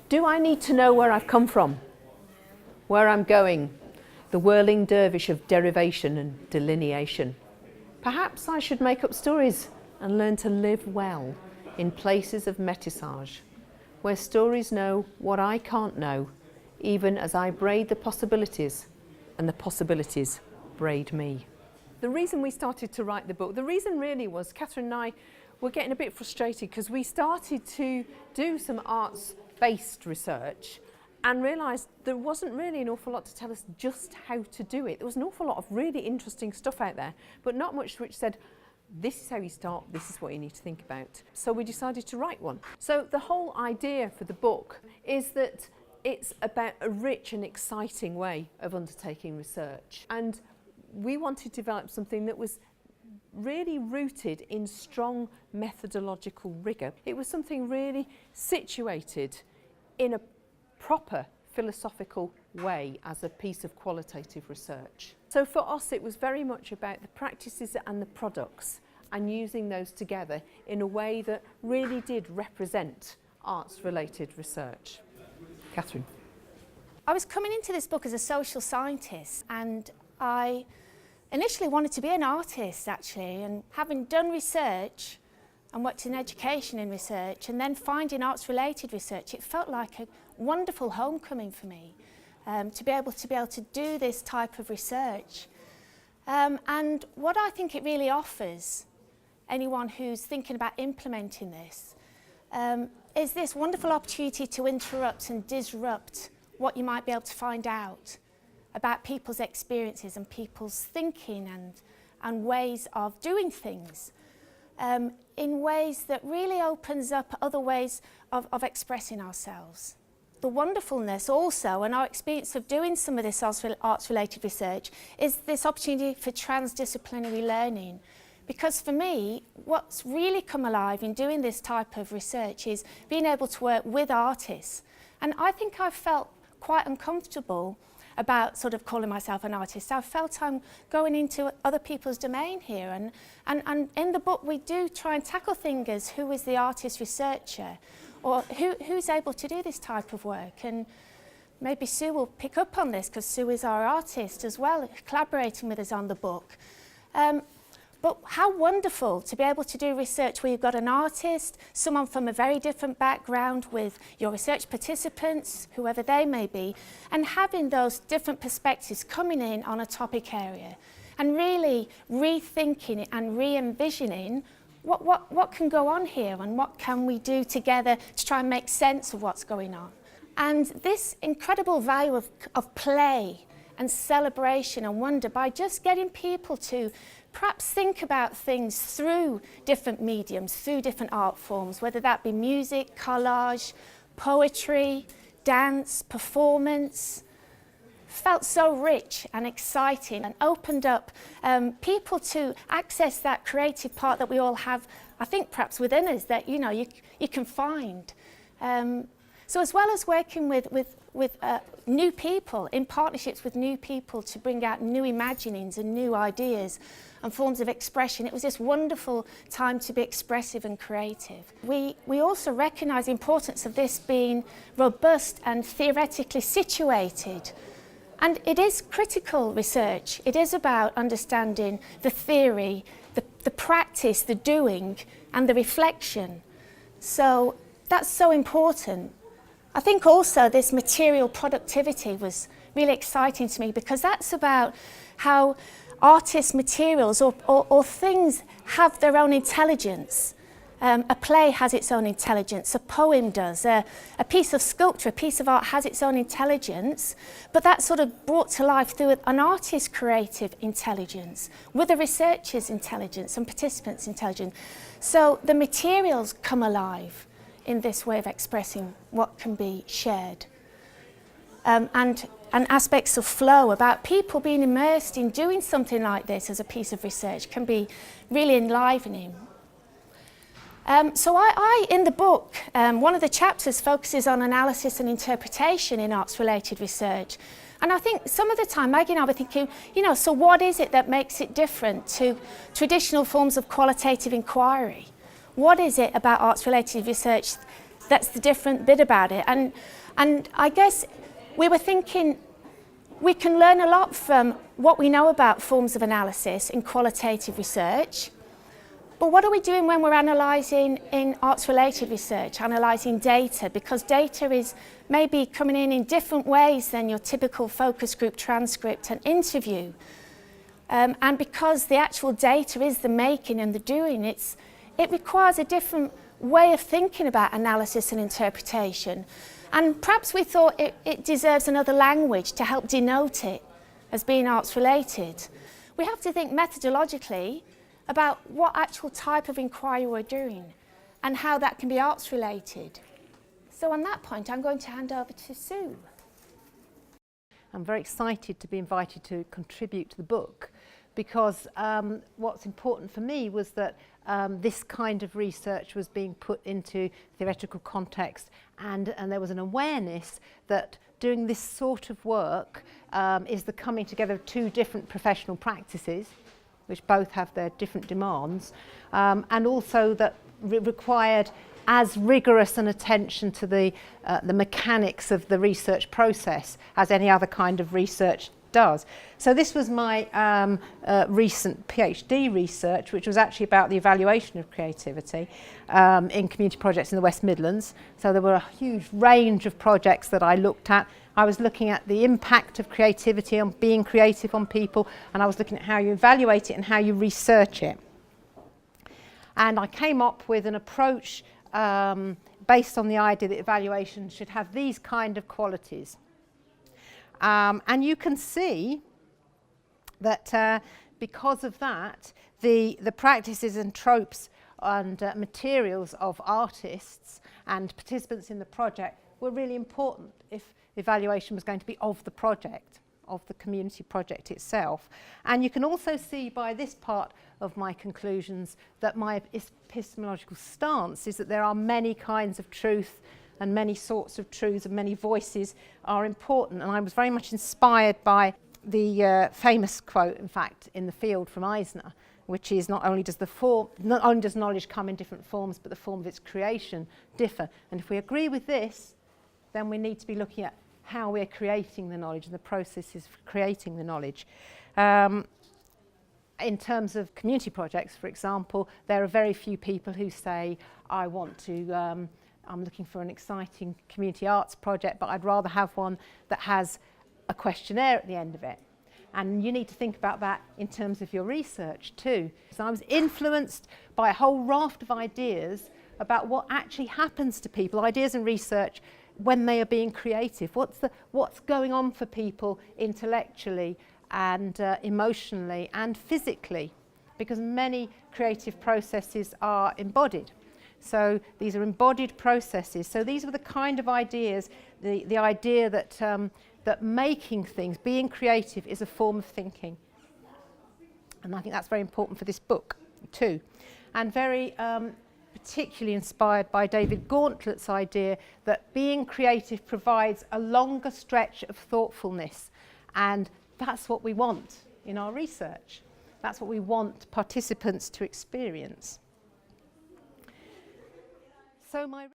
Do I need to know where I've come from? Where I'm going? The whirling dervish of derivation and delineation. Perhaps I should make up stories and learn to live well in places of métissage, where stories know what I can't know, even as I braid the possibilities and the possibilities braid me. The reason we started to write the book, the reason really was Katherine and I were getting a bit frustrated because we started to do some arts-based research and realised there wasn't really an awful lot to tell us just how to do it. There was an awful lot of really interesting stuff out there, but not much which said, this is how you start, this is what you need to think about. So we decided to write one. So the whole idea for the book is that it's about a rich and exciting way of undertaking research. And we wanted to develop something that was really rooted in strong methodological rigour. It was something really situated in a proper philosophical way as a piece of qualitative research. So for us it was very much about the practices and the products and using those together in a way that really did represent arts-related research. Katherine. I was coming into this book as a social scientist, and I initially wanted to be an artist actually, and having done research and worked in education in research and then finding arts-related research, it felt like a wonderful homecoming for me to be able to do this type of research. And what I think it really offers anyone who's thinking about implementing this is this wonderful opportunity to interrupt and disrupt what you might be able to find out about people's experiences and people's thinking and ways of doing things in ways that really opens up other ways of expressing ourselves. The wonderfulness also, and our experience of doing some of this arts-related research, is this opportunity for transdisciplinary learning. Because for me, what's really come alive in doing this type of research is being able to work with artists. And I think I've felt quite uncomfortable about sort of calling myself an artist. I felt I'm going into other people's domain here. And in the book, we do try and tackle things as who is the artist researcher, or who's able to do this type of work. And maybe Sue will pick up on this because Sue is our artist as well, collaborating with us on the book. But how wonderful to be able to do research where you've got an artist, someone from a very different background with your research participants, whoever they may be, and having those different perspectives coming in on a topic area and really rethinking it and re-envisioning what can go on here and what can we do together to try and make sense of what's going on. And this incredible value of play and celebration and wonder by just getting people to perhaps think about things through different mediums, through different art forms, whether that be music, collage, poetry, dance, performance, felt so rich and exciting and opened up people to access that creative part that we all have, I think perhaps within us, that you can find. So as well as working with new people, in partnerships with new people to bring out new imaginings and new ideas and forms of expression, it was this wonderful time to be expressive and creative. We also recognise the importance of this being robust and theoretically situated. And it is critical research. It is about understanding the theory, the practice, the doing, and the reflection. So that's so important. I think also this material productivity was really exciting to me because that's about how artists' materials or things have their own intelligence. A play has its own intelligence, a poem does, a piece of sculpture, a piece of art has its own intelligence, but that's sort of brought to life through an artist's creative intelligence, with a researcher's intelligence and participants' intelligence. So the materials come alive in this way of expressing what can be shared. And aspects of flow, about people being immersed in doing something like this as a piece of research, can be really enlivening. So I, in the book, one of the chapters focuses on analysis and interpretation in arts-related research. And I think some of the time, Maggie and I were thinking, so what is it that makes it different to traditional forms of qualitative inquiry? What is it about arts-related research That's the different bit about it. And I guess we were thinking we can learn a lot from what we know about forms of analysis in qualitative research. But what are we doing when we're analysing in arts-related research, analysing data? Because data is maybe coming in different ways than your typical focus group transcript and interview. And because the actual data is the making and the doing, it requires a different way of thinking about analysis and interpretation. And perhaps we thought it deserves another language to help denote it as being arts-related. We have to think methodologically about what actual type of inquiry we're doing and how that can be arts-related. So on that point, I'm going to hand over to Sue. I'm very excited to be invited to contribute to the book because what's important for me was that this kind of research was being put into theoretical context, and there was an awareness that doing this sort of work is the coming together of two different professional practices, which both have their different demands, and also that required as rigorous an attention to the mechanics of the research process as any other kind of research does. So this was my recent PhD research, which was actually about the evaluation of creativity in community projects in the West Midlands. So there were a huge range of projects that I looked at. I was looking at the impact of creativity on being creative on people, and I was looking at how you evaluate it and how you research it. And I came up with an approach based on the idea that evaluation should have these kind of qualities. And you can see that because of that, the practices and tropes and materials of artists and participants in the project were really important if evaluation was going to be of the project, of the community project itself. And you can also see by this part of my conclusions that my epistemological stance is that there are many kinds of truth and many sorts of truths and many voices are important. And I was very much inspired by the famous quote, in fact, in the field from Eisner, which is not only does knowledge come in different forms, but the form of its creation differ. And if we agree with this, then we need to be looking at how we're creating the knowledge and the processes for creating the knowledge. In terms of community projects, for example, there are very few people who say, I want to I'm looking for an exciting community arts project, but I'd rather have one that has a questionnaire at the end of it. And you need to think about that in terms of your research too. So I was influenced by a whole raft of ideas about what actually happens to people, ideas and research, when they are being creative. What's going on for people intellectually and emotionally and physically, because many creative processes are embodied. So these are embodied processes. So these were the kind of ideas, the idea that that making things, being creative, is a form of thinking. And I think that's very important for this book too. And very particularly inspired by David Gauntlet's idea that being creative provides a longer stretch of thoughtfulness. And that's what we want in our research. That's what we want participants to experience. So my